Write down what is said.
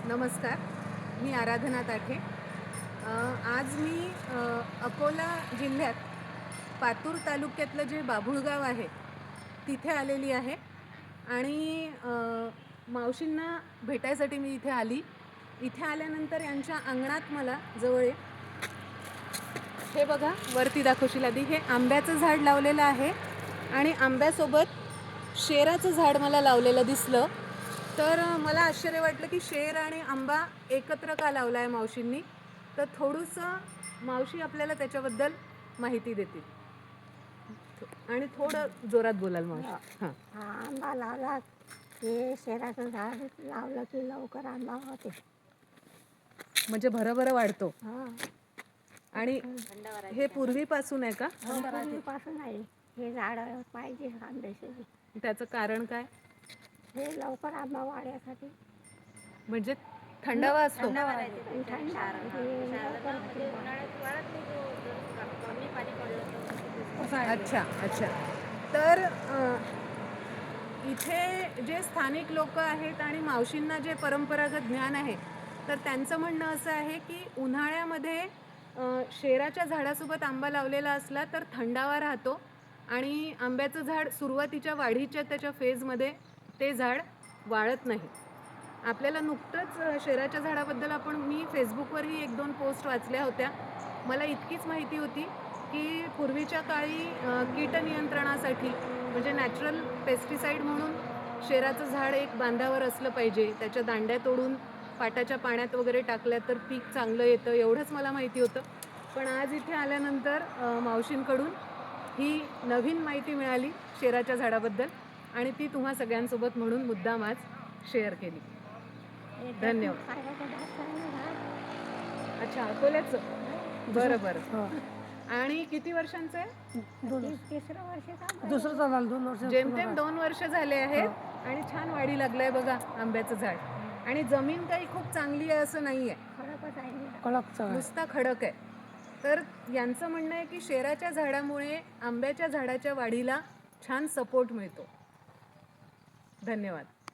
नमस्कार, मी आराधना ताठे. आज मी अकोला जिल्ह्यात पातूर तालुक्यातलं जे बाभुळगाव आहे तिथे आलेली आहे आणि मावशींना भेटायसाठी मी इथे आली. इथे आल्यानंतर यांच्या अंगणात मला जवळ हे बघा, वरती दाखवशील आधी, हे आंब्याचं झाड लावलेलं आहे आणि आंब्यासोबत शेराचं झाड मला लावलेलं दिसलं. तर मला आश्चर्य वाटलं की शेर आणि आंबा एकत्र का लावला आहे मावशींनी. तर थोडंसं मावशी आपल्याला त्याच्याबद्दल माहिती देतील आणि थोडं जोरात बोलाल मावशी. हां, आंबा लावला की शेराचं झाड लावलं की लवकर आंबा होते. म्हणजे भरभर वाढतो. हां, आणि हे पूर्वीपासून आहे का? पूर्वीपासून आहे हे झाड पाहिजे आंब्याचे. त्याचं कारण काय? हे लवकर आंबा वाढण्यासाठी. म्हणजे थंडावा असतो. अच्छा अच्छा. तर इथे जे स्थानिक लोक आहेत आणि मावशींना जे परंपरागत ज्ञान आहे, तर त्यांचं म्हणणं असं आहे की उन्हाळ्यामध्ये शेराच्या झाडासोबत आंबा लावलेला असला तर थंडावा राहतो आणि आंब्याचं झाड सुरुवातीच्या वाढीच्या त्याच्या फेजमध्ये ते झाड वाळत नाही. आपल्याला नुकतंच शेराच्या झाडाबद्दल मी फेसबुकवरही 1-2 पोस्ट वाचल्या होत्या. मला इतकीच माहिती होती की पूर्वीच्या काळी कीट नियंत्रणासाठी म्हणजे नॅचरल पेस्टिसाईड म्हणून शेराचं झाड एक बांधावर असलं पाहिजे. त्याच्या दांड्या तोडून पाटाच्या पाण्यात वगैरे टाकल्या तर पीक चांगलं येतं, एवढंच मला माहिती होतं. पण आज इथे आल्यानंतर मावशींकडून ही नवीन माहिती मिळाली शेराच्या झाडाबद्दल आणि ती तुम्हा सगळ्यांसोबत म्हणून मुद्दाम आज शेअर केली. धन्यवाद. अच्छा, अकोल्याचं? बरं बरं. आणि किती वर्षांचं आहे? तिसरं वर्ष. दुसरं चाललं 2 वर्ष. जेमतेम 2 वर्ष झाले आहेत आणि छान वाढी लागलाय बघा आंब्याचं झाड. आणि जमीन काही खूप चांगली आहे असं नाहीये, कडक नुसता खडक आहे. तर यांचं म्हणणं आहे की शेराच्या झाडामुळे आंब्याच्या झाडाच्या वाढीला छान सपोर्ट मिळतो. धन्यवाद.